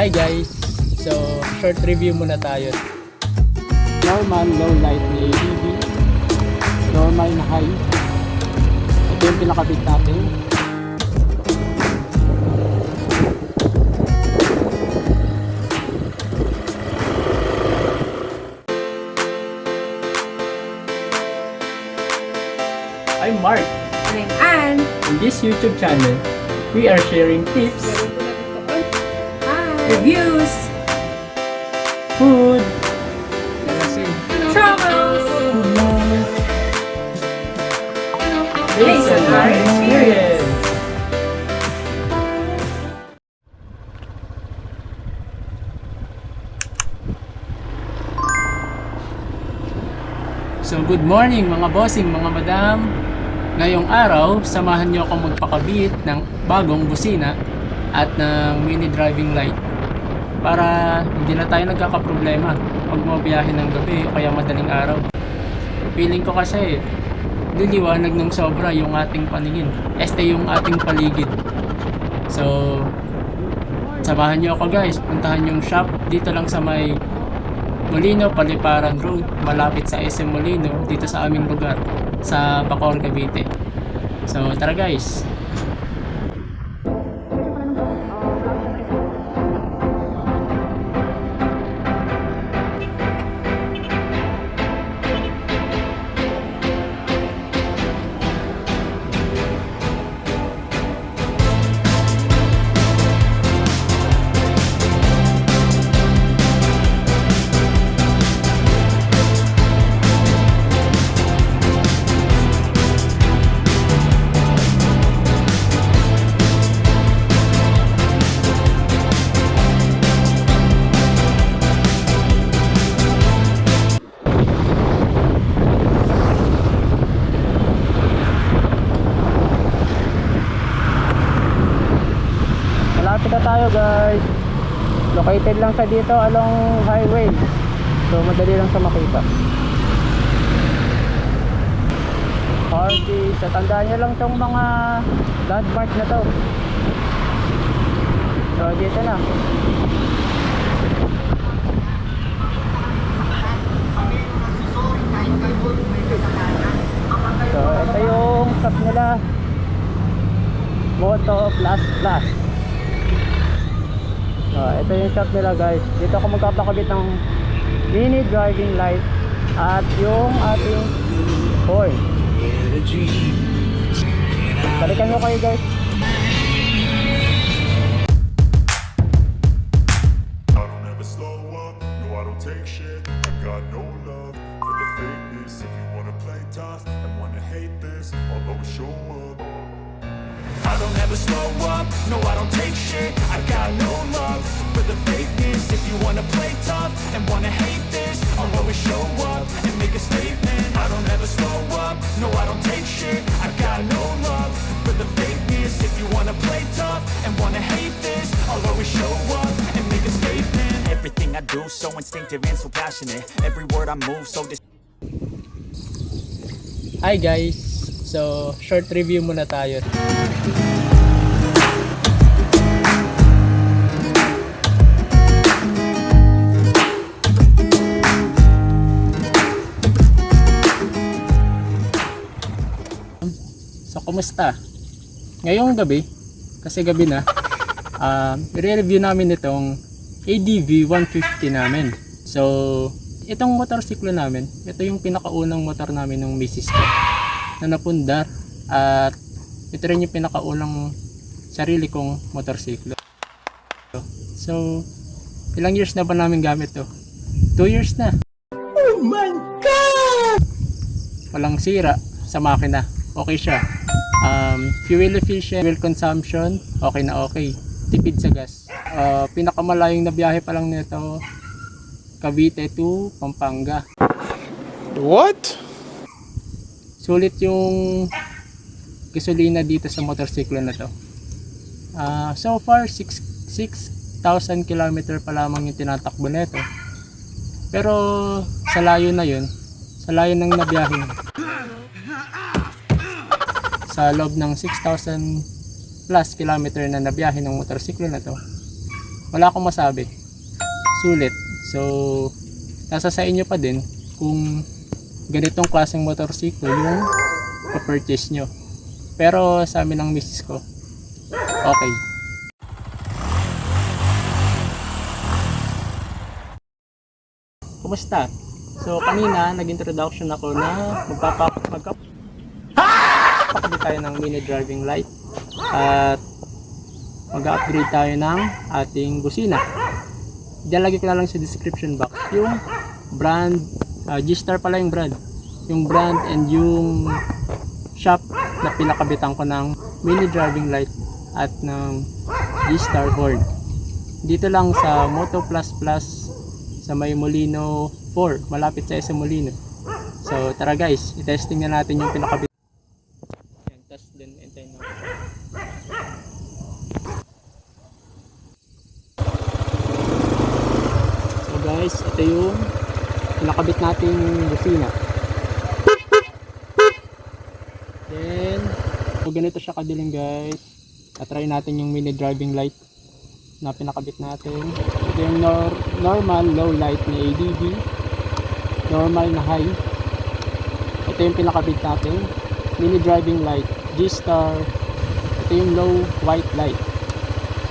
Hi guys! So, short review muna tayo. Normal low light ni ABB. Normal na high. Ito yung pinakabit natin. I'm Mark. And I'm Anne. In this YouTube channel, we are sharing tips, Reviews, food, travels, based on our experience. So good morning mga bossing, mga madam. Ngayong araw, samahan niyo akong magpakabit ng bagong busina at ng mini driving light para hindi na tayo nagkakaproblema pag mabiyahe ng gabi o kaya madaling araw. Feeling ko kasi liliwanag ng sobra yung ating paningin, yung ating paligid. So samahan niyo ako guys, puntahan yung shop dito lang sa may Molino, Paliparan Road, malapit sa SM Molino, dito sa aming lugar, sa Bacoor, Cavite. So tara guys! Malapit na tayo guys. Located lang sa dito along highway. So madali lang sa makita. Hardy, sa tandaan nyo lang itong mga landmark na to. So dito na. So ito yung shop nila, Moto Plus Plus. Ito yung shop nila guys. Dito ako magpapakabit ng mini driving light at yung ating horn. Balikan mo kayo guys. I don't ever slow up, no I don't take shit. I got no love for the fakeness. If you wanna play tough and wanna hate this, I'll always show up. I don't ever slow up, no I don't take shit. I got no love for the fakeness. If you wanna play tough and wanna hate this, I'll always show up and make a statement. I don't ever slow up, no I don't take shit. I got no love for the fakeness. If you wanna play tough and wanna hate this, I'll always show up and make a statement. Everything I do so instinctive and so passionate. Every word I move so Hi guys. So short review muna tayo. So kumusta? Ngayong gabi, kasi gabi na, i-review namin itong ADV 150 namin. So itong motorsiklo namin, ito yung pinakaunang motor namin ng misis ko na napundar, at ito rin yung pinakaunang sarili kong motorsiklo. So ilang years na ba namin gamit to? 2 years na. Oh my God! Walang sira sa makina, okay siya. Fuel efficient, fuel consumption, okay na okay. Tipid sa gas. Pinakamalayong na biyahe pa lang nito, Cavite to Pampanga. What? Sulit yung gasolina dito sa motorsiklo na to. So far 6,000 km pa lamang yung tinatakbo nito. Pero sa layo na yun, sa layo ng nabiyahe, sa loob ng 6,000 plus kilometer na nabiyahe ng motorsiklo na to, wala akong masabi. Sulit. So, nasa sa inyo pa din kung ganitong klaseng motorsiklo yung pa-purchase nyo. Pero sa amin ng misis ko, okay. Kumusta? So, kanina nag-introduction ako na magpapakabit tayo ng mini driving light at mag-upgrade tayo ng ating busina. Ilalagay ko na lang sa description box yung brand, G-Star pala yung brand. Yung brand and yung shop na pinakabitan ko ng mini driving light at ng G-Star horn. Dito lang sa Moto Plus Plus sa may Molino 4, malapit sa SM Molino. So tara guys, i-testing na natin yung pinakabit. Yan, test din, enter na. So guys, ito yung pinakabit natin busina. Then, so ganito siya kadilim guys. Try natin yung mini driving light na pinakabit natin. Ito yung normal low light ni ADV, normal na high. Ito yung pinakabit natin, mini driving light G-Star. Ito yung low white light.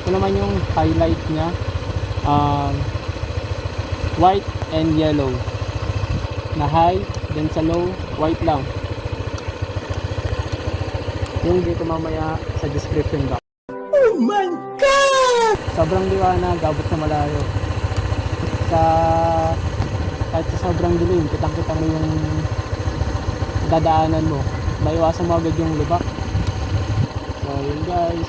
Ito naman yung highlight niya, white and yellow na high, then sa low white lang. Yung dito mamaya sa description box. Oh my God! Sobrang liwanag, abot sa malayo. Kahit sa sobrang dilim, kitang-kita mo yung dadaanan mo. Maiwasan mo agad yung lubak. So yun guys.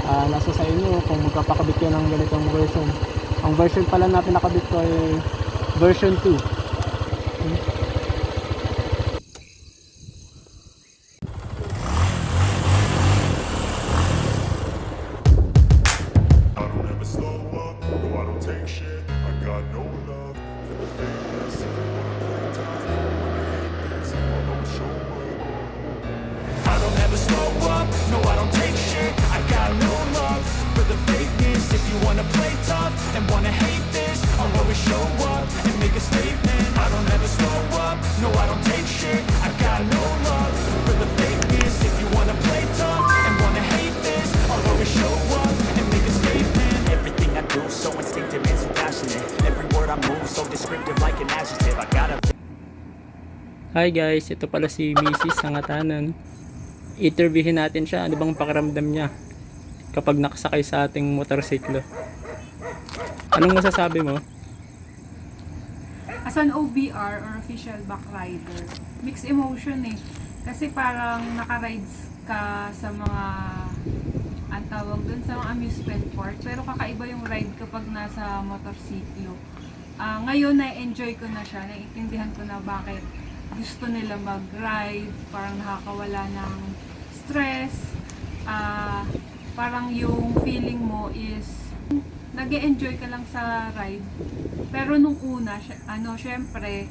Nasa sa inyo kung magpapakabit kayo ng ganitong version. Ang version pala na pinakabit ko ay version 2. I don't ever slow up, no I don't take shit. I got no love for the fakeness. If you wanna play tough, I wanna hate this, I'll always show up. I don't ever slow up, no I don't take shit. I got no love for the fakeness. If you wanna play tough and wanna hate this, I'll always show up and make a statement. I don't ever slow up, no I don't take shit. I got no love for the fakeness. If you wanna play tough and wanna hate this, I'll always show up and make a statement. Everything I do so instinctive and so passionate. Every word I move so descriptive like an adjective. I gotta Hi guys, ito pala si Mrs. Sangatanan. Interviewin natin siya, ano bang pakiramdam niya kapag nakasakay sa ating motorsiklo. Anong masasabi mo? As an OBR or official back rider, mixed emotion eh. Kasi parang naka-rides ka sa mga, ang tawag dun, sa mga amusement park. Pero kakaiba yung ride kapag nasa motorsiklo. Ngayon, na-enjoy ko na siya. Naiintindihan ko na bakit gusto nila mag-ride. Parang nakakawala ng stress. Parang yung feeling mo is nag-e-enjoy ka lang sa ride. Pero nung una, syempre,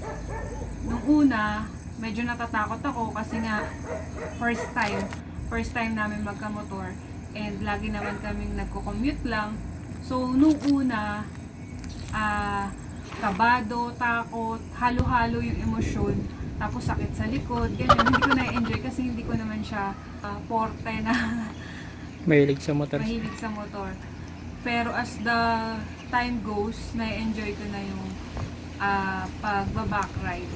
nung una, medyo natatakot ako kasi nga first time namin magka-motor and lagi naman kaming nagko-commute lang. So nung una, kabado, takot, halo-halo yung emosyon, tapos sakit sa likod, ganyan. Hindi ko na-enjoy kasi hindi ko naman siya porte na Mahilig sa motor. mahilig sa motor. Pero as the time goes, na-enjoy ko na yung pagbaback ride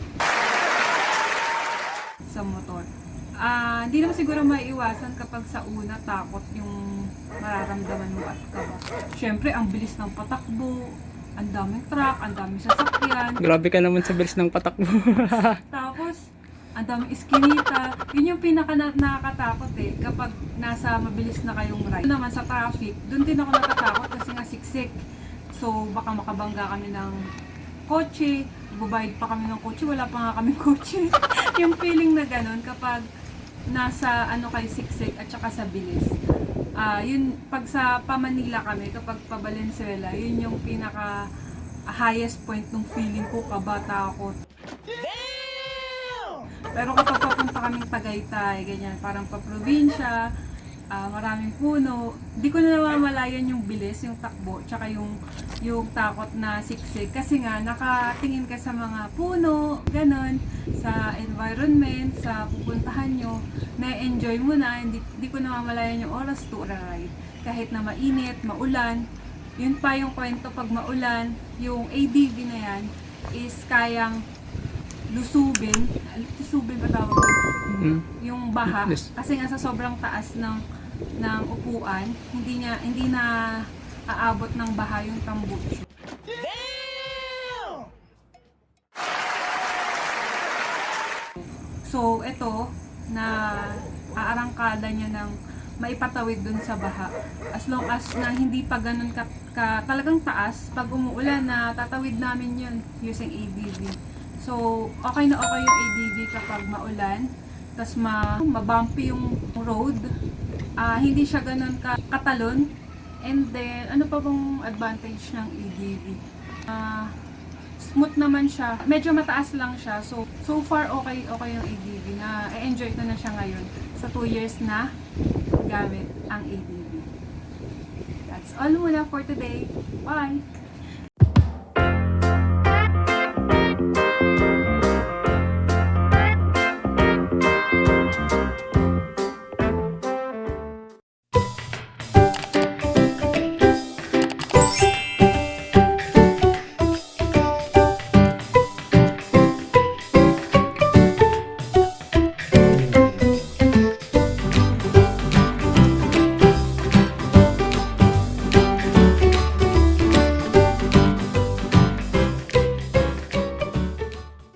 sa motor. Hindi naman siguro maiiwasan kapag sa una takot yung mararamdaman mo at kaba. Siyempre, ang bilis ng patakbo, ang daming truck, ang daming sasakyan. Grabe ka naman sa bilis ng patakbo. Tapos, ang daming iskinita. Yun yung nakakatakot eh. Kapag nasa mabilis na kayong ride. Doon naman sa traffic, doon din ako natatakot kasi nga siksik. So, baka makabangga kami ng kotse. Bubayad pa kami ng kotse. Wala pa nga kami kotse. Yung feeling na ganun kapag nasa kayo siksik at saka sa bilis. Yun, pag sa Manila kami, kapag pa Valenzuela, yun yung pinaka highest point ng feeling ko, kaba, takot. Pero kapag papunta kaming Tagaytay, ganyan, parang pa-probinsya, maraming puno. Di ko na namamalayan yung bilis, yung takbo, tsaka yung takot na siksik. Kasi nga, nakatingin ka sa mga puno, ganon, sa environment, sa pupuntahan nyo, na-enjoy mo na, hindi ko namamalayan yung oras to ride. Kahit na mainit, maulan, yun pa yung kwento pag maulan, yung ADV na yan is kayang lusubin ba tawag ko? Yung baha, Yes. kasi nga sa sobrang taas ng upuan, hindi na aabot ng baha yung tambucho. So, ito, na aarangkada niya ng maipatawid dun sa baha. As long as na hindi pa ganun talagang taas, pag umuulan na tatawid namin yun using ADV. So, okay na okay yung ADV kapag maulan, tas mabumpy yung road, hindi siya ganun katalon. And then, ano pa bang advantage ng ADV? Smooth naman siya. Medyo mataas lang siya. So far, okay yung ADV. Na-enjoy ko na siya ngayon sa 2 years na gamit ang ADV. That's all muna for today. Bye!